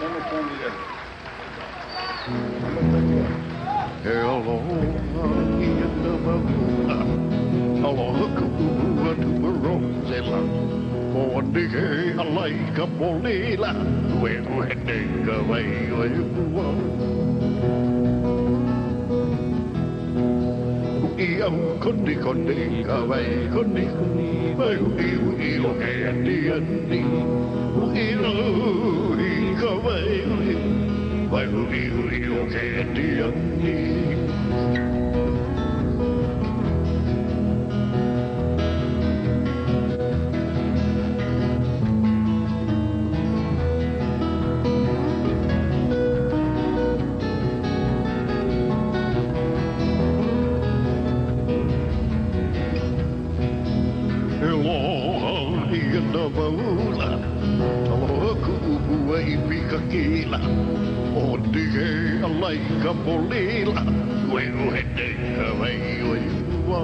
Hello, aloha ku'ua tuperosela. Mo'onike alai ka polila. We'u hene ka wai oi ua. Iau koni koni ka wai koni koni. Wai iu ke andi andi. Iu ka wai oi. Wai iu ke andi andi. Kila o dige alai ka polila weu hete ka wai oi ua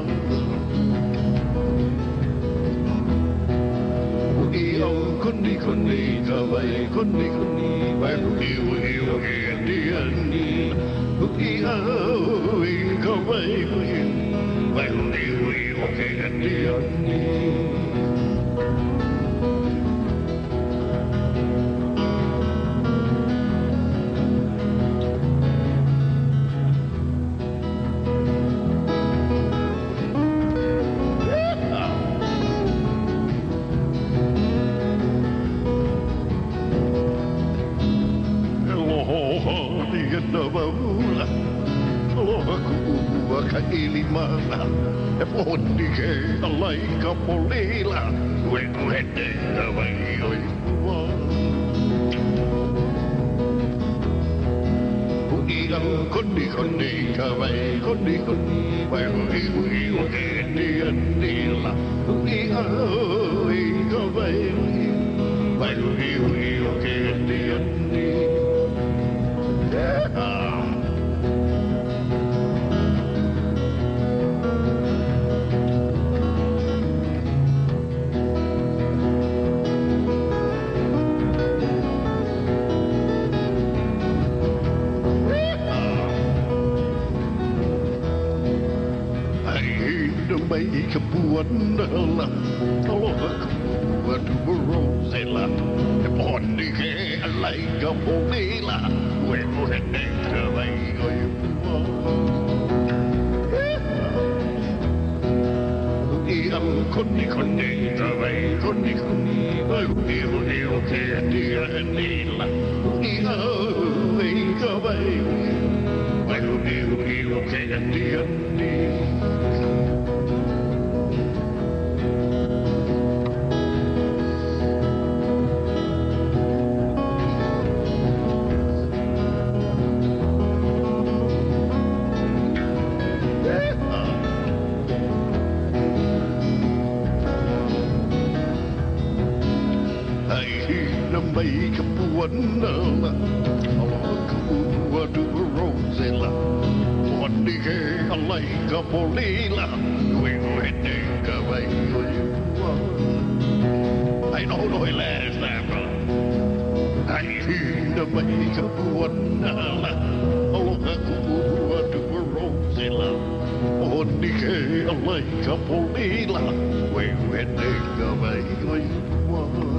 i au koni koni ka wai koni koni weu iu ke andi i au i ka wai weu iu ke andi Ilimana e poni ke alai ka polila weu hete ka wai oi ua i au koni koni ka wai koni koni weu iu ke andi la i au i ka wai weu iu ke andi mai ka puana la aloha ku'ua tuperosela e poni ke alai ka polila weu hene ka wai oi ua i au koni koni ka wai koni koni weu iu ke andi la i au i ka wai weu iu ke andi mai ka puana la aloha ku'ua tuperosela poni ke alai ka polila weu hene ka wai oi ua ai no last time brother ai hina mai ka puana la aloha ku'ua tuperosela poni ke alai ka polila weu hene ka wai oi ua